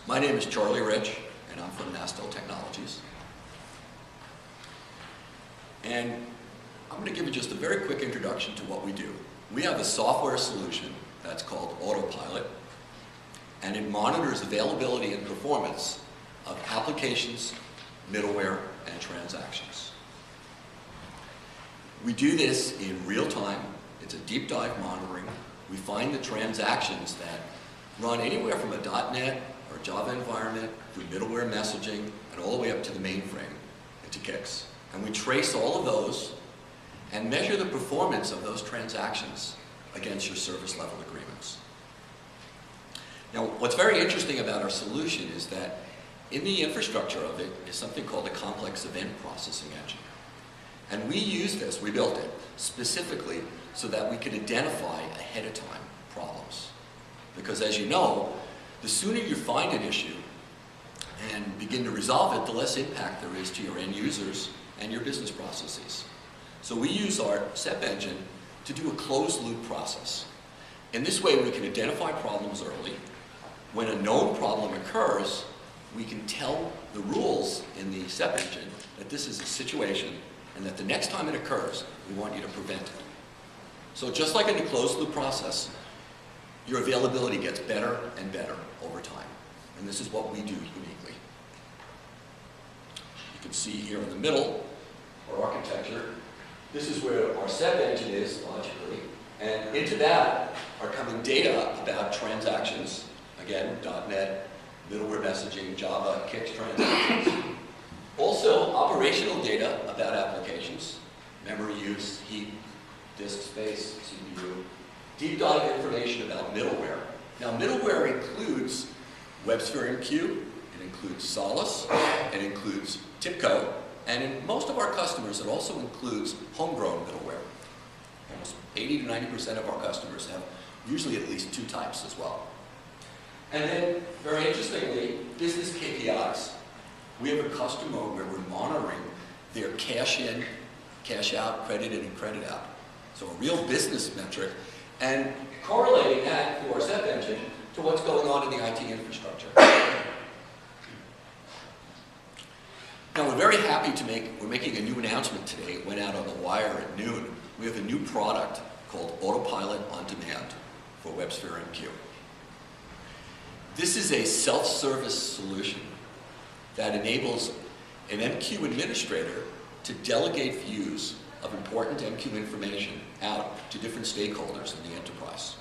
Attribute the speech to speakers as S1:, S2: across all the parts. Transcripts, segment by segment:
S1: My name is Charley Rich, and I'm from Nastel Technologies. And I'm going to give you just a very quick introduction to what we do. We have a software solution that's called Auto Pilot, and it monitors availability and performance of applications, middleware, and transactions. We do this in real time. It's a deep dive monitoring. We find the transactions that run anywhere from a .NET or Java environment through middleware messaging and all the way up to the mainframe into CICS. And we trace all of those and measure the performance of those transactions against your service level agreements. Now, what's very interesting about our solution is that in the infrastructure of it is something called a complex event processing engine. And we use this, we built it, specifically so that we could identify ahead of time problems. Because as you know, the sooner you find an issue and begin to resolve it, the less impact there is to your end users and your business processes. So we use our SEP engine to do a closed loop process. In this way, we can identify problems early. When a known problem occurs, we can tell the rules in the SEP engine that this is a situation and that the next time it occurs, we want you to prevent it. So just like in the closed loop process, your availability gets better and better over time. And this is what we do uniquely. You can see here in the middle, our architecture. This is where our SEP engine is, logically. And into that are coming data about transactions. Again, .NET, middleware messaging, Java, CICS transactions. Also, operational data about applications, memory use, heap, disk space, CPU. Deep dive information about middleware. Now, middleware includes WebSphere MQ, it includes Solace, it includes TIPCO, and in most of our customers, it also includes homegrown middleware. Almost 80 to 90% of our customers have usually at least two types as well. And then, very interestingly, business KPIs. We have a customer where we're monitoring their cash in, cash out, credit in, and credit out. So a real business metric, and correlating that through our SEP engine to what's going on in the IT infrastructure. Now, we're very happy to we're making a new announcement today. It went out on the wire at noon. We have a new product called Auto Pilot on Demand for WebSphere MQ. This is a self-service solution that enables an MQ administrator to delegate views of important MQ information out to different stakeholders in the enterprise.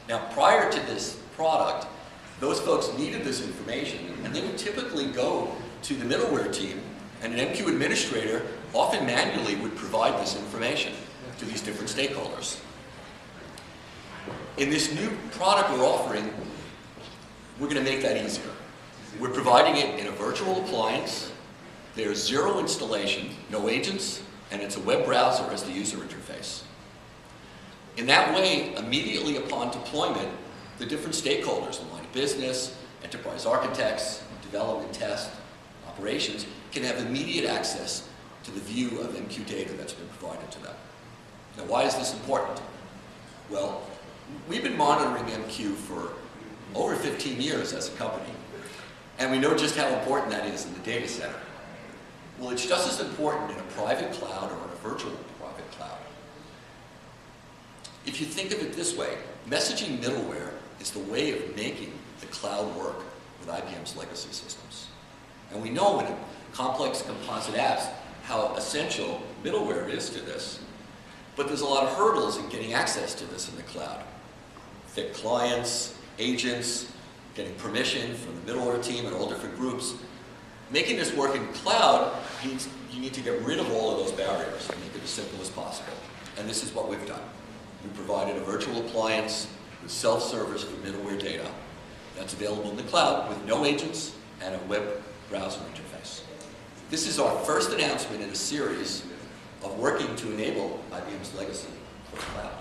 S1: Now, prior to this product, those folks needed this information, and they would typically go to the middleware team, and an MQ administrator, often manually, would provide this information to these different stakeholders. In this new product we're offering, we're going to make that easier. We're providing it in a virtual appliance. There's zero installation, no agents, and it's a web browser as the user interface. In that way, immediately upon deployment, the different stakeholders, the line of business, enterprise architects, development, test, operations, can have immediate access to the view of MQ data that's been provided to them. Now, why is this important? Well, we've been monitoring MQ for over 15 years as a company, and we know just how important that is in the data center. Well, it's just as important in a private cloud or in a virtual private cloud. If you think of it this way, messaging middleware is the way of making the cloud work with IBM's legacy systems. And we know in complex composite apps how essential middleware is to this. But there's a lot of hurdles in getting access to this in the cloud. Thick clients, agents, getting permission from the middleware team and all different groups. Making this work in cloud means you need to get rid of all of those barriers and make it as simple as possible. And this is what we've done. We provided a virtual appliance with self-service for middleware data that's available in the cloud with no agents and a web browser interface. This is our first announcement in a series of working to enable IBM's legacy for the cloud.